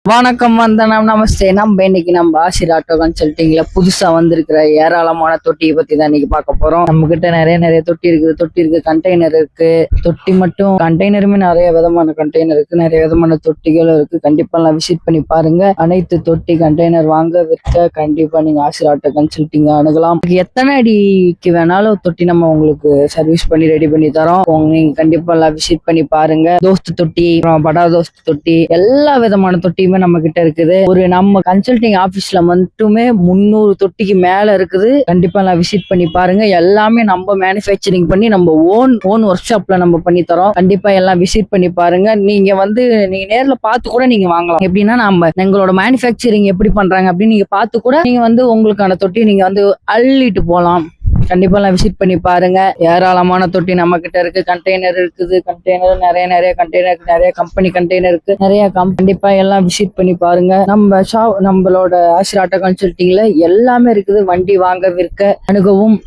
வணக்கம் வந்தனம் நமஸ்தே. நம்ம இன்னைக்கு நம்ம ஆசிர் ஆட்டோ கன்சல்டிங்ல புதுசா வந்திருக்கிற ஏராளமான தொட்டியை பத்தி தான் இன்னைக்கு பார்க்க போறோம். நம்ம கிட்ட நிறைய தொட்டி இருக்கு, கண்டெய்னர் இருக்கு. தொட்டி மட்டும் கண்டெய்னருமே நிறைய விதமான கண்டெய்னர் இருக்கு, நிறைய விதமான தொட்டிகளும் இருக்கு. கண்டிப்பா எல்லாம் விசிட் பண்ணி பாருங்க. அனைத்து தொட்டி கண்டெய்னர் வாங்க விற்க கண்டிப்பா நீங்க ஆசிர் ஆட்டோ கன்சல்டிங் அணுகலாம். எத்தனை அடிக்கு வேணாலும் தொட்டி நம்ம உங்களுக்கு சர்வீஸ் பண்ணி ரெடி பண்ணி தரோம். நீங்க கண்டிப்பா எல்லாம் விசிட் பண்ணி பாருங்க. தோஸ்து தொட்டி, படா தோஸ்து தொட்டி, எல்லா விதமான தொட்டியுமே நம்ம கிட்ட இருக்குது. ஒரு நம்ம கன்சல்டிங் ஆபீஸ்ல மட்டுமே 300 தொட்டிக்கு மேல இருக்குது. கண்டிப்பா நான் விசிட் பண்ணி பாருங்க. எல்லாமே நம்ம மேனுஃபேக்சரிங் பண்ணி நம்ம ஓன் ஒர்க் ஷாப்ல நம்ம பண்ணி தரோம். கண்டிப்பா எல்லாம் விசிட் பண்ணி பாருங்க. நீங்க நேர்ல பார்த்து கூட நீங்க வாங்கலாம். எப்படின்னா நம்ம எங்களோட மேனுஃபேக்சரிங் எப்படி பண்றாங்க அப்படின்னு நீங்க பார்த்து கூட நீங்க உங்களுக்கான தொட்டி நீங்க அள்ளிட்டு போலாம். கண்டிப்பா எல்லாம் விசிட் பண்ணி பாருங்க. ஏராளமான தொட்டி நம்ம கிட்ட இருக்கு. கண்டெய்னர் இருக்குது. கண்டெய்னர் நிறைய கண்டெய்னர், நிறைய கம்பெனி கண்டெய்னர் இருக்கு, கண்டிப்பா எல்லாம் விசிட் பண்ணி பாருங்க. நம்மளோட ஆசிர் ஆட்டோ கன்சல்டிங்ல எல்லாமே இருக்குது. வண்டி வாங்க விற்க அணுகவும்,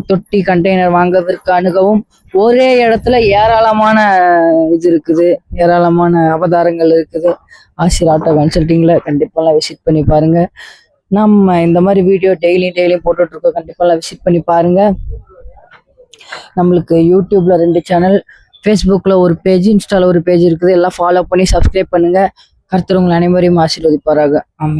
தொட்டி கண்டெய்னர் வாங்க விற்க அணுகவும் ஒரே இடத்துல ஏராளமான இது இருக்குது, ஏராளமான அவதாரங்கள் இருக்குது. ஆசிர் ஆட்டோ கன்சல்டிங்ல கண்டிப்பா எல்லாம் விசிட் பண்ணி பாருங்க. நம்ம இந்த மாதிரி வீடியோ டெய்லியும் போட்டுட்டு இருக்கோம். கண்டிப்பா விசிட் பண்ணி பாருங்க. நம்மளுக்கு யூடியூப்ல 2 சேனல், ஃபேஸ்புக்ல ஒரு பேஜ், இன்ஸ்டால ஒரு பேஜ் இருக்குது. எல்லாம் ஃபாலோ பண்ணி சப்ஸ்கிரைப் பண்ணுங்க. கர்த்தர் உங்கள் அனைவரையும் ஆசீர்வதிப்பாராக. ஆமென்.